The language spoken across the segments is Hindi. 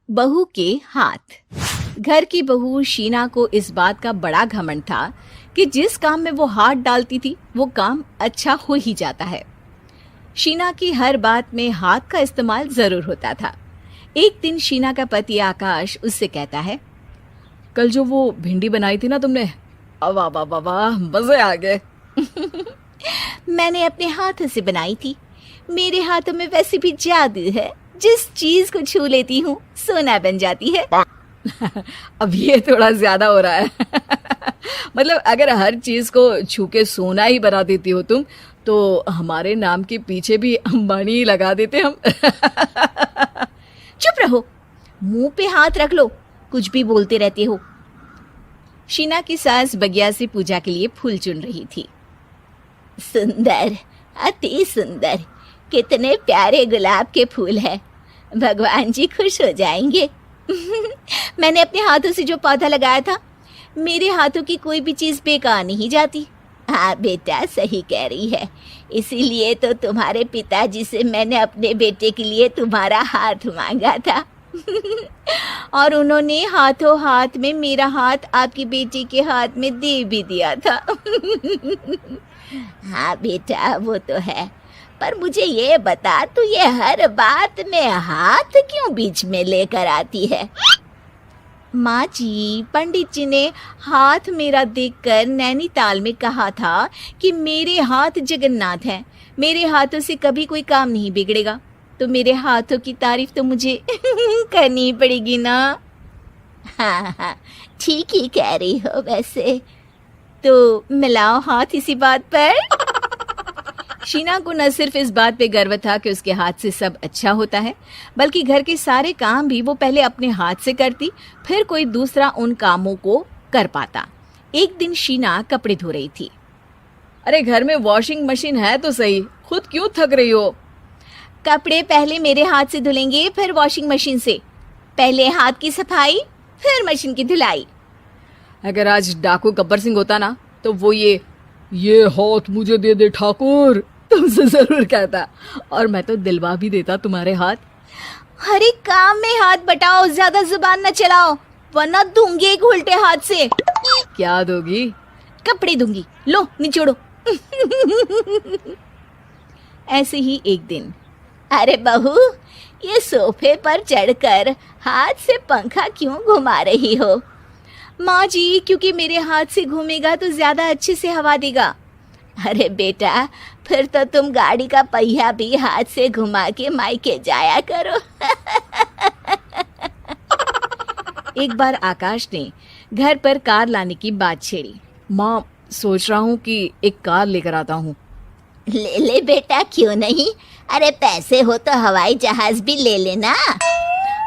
बहू के हाथ। घर की बहू शीना को इस बात का बड़ा घमंड था कि जिस काम में वो हाथ डालती थी वो काम अच्छा हो ही जाता है। शीना की हर बात में हाथ का इस्तेमाल जरूर होता था। एक दिन शीना का पति आकाश उससे कहता है, कल जो वो भिंडी बनाई थी ना तुमने, वाह वाह वाह वाह, मजे आ गए। मैंने अपने हाथों से बनाई थी। मेरे हाथों में वैसे भी जादू है, जिस चीज को छू लेती हूँ सोना बन जाती है। अब ये थोड़ा ज्यादा हो रहा है। मतलब अगर हर चीज को छू के सोना ही बना देती हो तुम, तो हमारे नाम के पीछे भी अंबानी ही लगा देते हम। चुप रहो, मुंह पे हाथ रख लो, कुछ भी बोलते रहते हो। शीना की सास बगिया से पूजा के लिए फूल चुन रही थी। सुंदर, अति सुंदर, कितने प्यारे गुलाब के फूल हैं। भगवान जी खुश हो जाएंगे। मैंने अपने हाथों से जो पौधा लगाया था, मेरे हाथों की कोई भी चीज बेकार नहीं जाती। हाँ बेटा, सही कह रही है। इसीलिए तो तुम्हारे पिताजी से मैंने अपने बेटे के लिए तुम्हारा हाथ मांगा था। और उन्होंने हाथों हाथ में मेरा हाथ आपकी बेटी के हाथ में दे भी दिया था। हाँ बेटा, वो तो है, पर मुझे ये बता, तू ये हर बात में हाथ क्यों बीच में लेकर आती है? माँ जी, पंडित जी ने हाथ मेरा देखकर नैनीताल में कहा था कि मेरे हाथ जगन्नाथ हैं, मेरे हाथों से कभी कोई काम नहीं बिगड़ेगा। तो मेरे हाथों की तारीफ तो मुझे करनी पड़ेगी ना। हाँ हाँ, ठीक ही कह रही हो वैसे। तो मिलाओ हाथ इसी बात पर। शीना को न सिर्फ इस बात पे गर्व था कि उसके हाथ से सब अच्छा होता है, बल्कि घर के सारे काम भी वो पहले अपने हाथ से करती, फिर कोई दूसरा उन कामों को कर पाता। एक दिन शीना कपड़े धो रही थी। अरे घर में वॉशिंग मशीन है तो सही, खुद क्यों थक रही हो? कपड़े पहले मेरे हाथ से धुलेंगे, फिर वॉशिंग मशीन से। पहले हाथ की सफाई, फिर मशीन की धुलाई। अगर आज डाकू गब्बर सिंह होता ना, तो वो ये हाथ मुझे दे दे ठाकुर तुमसे जरूर कहता, और मैं तो दिलवा भी देता तुम्हारे हाथ। हर एक काम में हाथ बटाओ, ज्यादा जुबान न चलाओ, वरना दूंगी एक उल्टे हाथ से। क्या दोगी? कपड़े दूंगी, लो निचोड़ो। ऐसे ही एक दिन, अरे बहू, ये सोफे पर चढ़कर हाथ से पंखा क्यों घुमा रही हो? माँ जी, क्योंकि मेरे हाथ से घूमेगा तो ज्यादा अच्छे से हवा देगा। अरे बेटा, फिर तो तुम गाड़ी का पहिया भी हाथ से घुमा के मायके जाया करो। एक बार आकाश ने घर पर कार लाने की बात छेड़ी। माँ, सोच रहा हूँ कि एक कार लेकर आता हूँ। ले ले बेटा, क्यों नहीं? अरे पैसे हो तो हवाई जहाज भी ले लेना।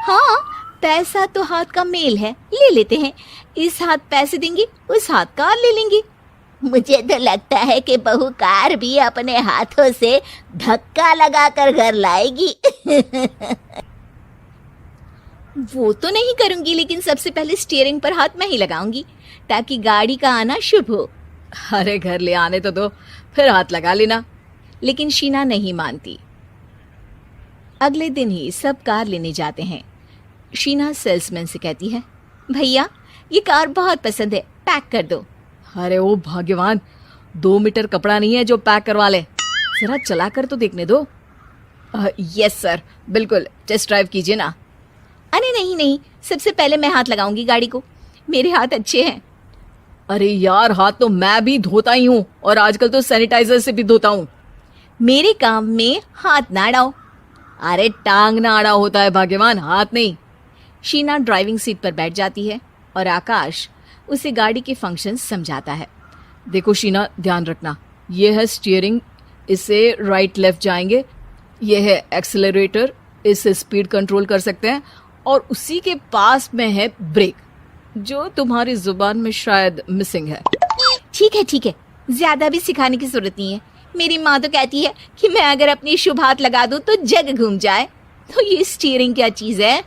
हाँ, पैसा तो हाथ का मेल है, ले लेते हैं। इस हाथ पैसे देंगी, उस हाथ कार ले लेंगी। मुझे तो लगता है कि बहू कार भी अपने हाथों से धक्का लगाकर घर लाएगी। वो तो नहीं करूंगी, लेकिन सबसे पहले स्टीयरिंग पर हाथ मैं ही लगाऊंगी, ताकि गाड़ी का आना शुभ हो। अरे घर ले आने तो दो, फिर हाथ लगा लेना। लेकिन शीना नहीं मानती। अगले दिन ही सब कार लेने जाते हैं। शीना सेल्समैन से कहती है, भैया ये कार बहुत पसंद है, पैक कर दो। अरे ओ भाग्यवान, 2 मीटर कपड़ा नहीं है जो पैक करवा ले, जरा चला कर तो देखने दो। यस सर, बिल्कुल, टेस्ट ड्राइव कीजिए ना। अरे नहीं नहीं, सबसे पहले मैं हाथ लगाऊंगी गाड़ी को, मेरे हाथ अच्छे हैं। अरे यार, हाथ तो मैं भी धोता ही हूँ, और आजकल तो सैनिटाइजर से भी धोता हूँ। मेरे काम में हाथ ना अड़ाओ। अरे टांग ना अड़ा होता है भाग्यवान, हाथ नहीं। शीना ड्राइविंग सीट पर बैठ जाती है और आकाश उसे गाड़ी के फंक्शन समझाता है। देखो शीना, ध्यान रखना, ये है स्टीयरिंग, इससे राइट लेफ्ट जाएंगे। ये है एक्सेलरेटर, इससे स्पीड कंट्रोल कर सकते हैं। और उसी के पास में है ब्रेक, जो तुम्हारी जुबान में शायद मिसिंग है। ठीक है, ज्यादा भी सिखाने की जरूरत नहीं है। मेरी माँ तो कहती है कि मैं अगर अपनी शुभ हाथ लगा दूं तो जग घूम जाए। तो ये स्टीयरिंग क्या चीज है?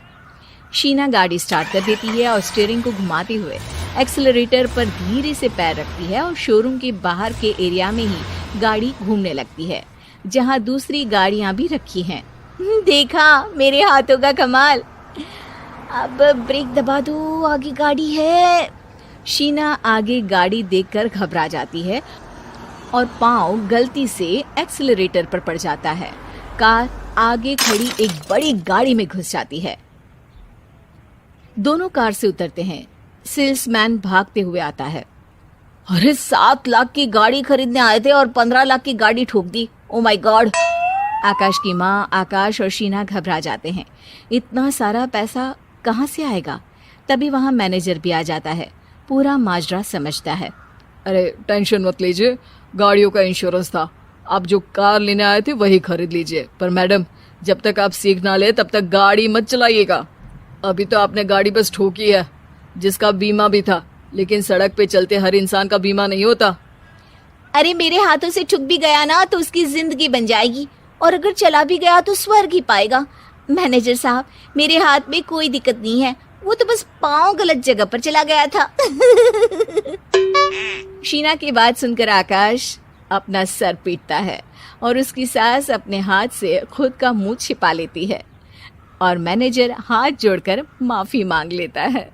शीना गाड़ी स्टार्ट कर देती है और स्टीयरिंग को घुमाते हुए एक्सेलरेटर पर धीरे से पैर रखती है, और शोरूम के बाहर के एरिया में ही गाड़ी घूमने लगती है, जहाँ दूसरी गाड़ियाँ भी रखी हैं। देखा मेरे हाथों का कमाल। अब ब्रेक दबा दो, आगे गाड़ी है। शीना आगे गाड़ी देखकर घबरा जाती है और पाँव गलती से एक्सीलरेटर पर पड़ जाता है। कार आगे खड़ी एक बड़ी गाड़ी में घुस जाती है। दोनों कार से उतरते हैं। सेल्समैन भागते हुए आता है। अरे 7 लाख की गाड़ी खरीदने आए थे और 15 लाख की गाड़ी ठोक दी। Oh my God. आकाश की माँ, आकाश और शीना घबरा जाते हैं। इतना सारा पैसा कहाँ से आएगा? तभी वहाँ मैनेजर भी आ जाता है। पूरा माजरा समझता है। अरे टेंशन मत लीजिए, गाड़ियों का इंश्योरेंस था। आप जो कार लेने आए थे वही खरीद लीजिए। पर मैडम, जब तक आप सीख ना ले तब तक गाड़ी मत चलाइएगा। अभी तो आपने गाड़ी बस ठोकी है, जिसका बीमा भी था, लेकिन सड़क पे चलते हर इंसान का बीमा नहीं होता। अरे मेरे हाथों से छुप भी गया ना तो उसकी जिंदगी बन जाएगी, और अगर चला भी गया तो स्वर्ग ही पाएगा। मैनेजर साहब, मेरे हाथ में कोई दिक्कत नहीं है, वो तो बस पाँव गलत जगह पर चला गया था। शीना की बात सुनकर आकाश अपना सर पीटता है और उसकी सास अपने हाथ से खुद का मुंह छिपा लेती है और मैनेजर हाथ जोड़कर माफी मांग लेता है।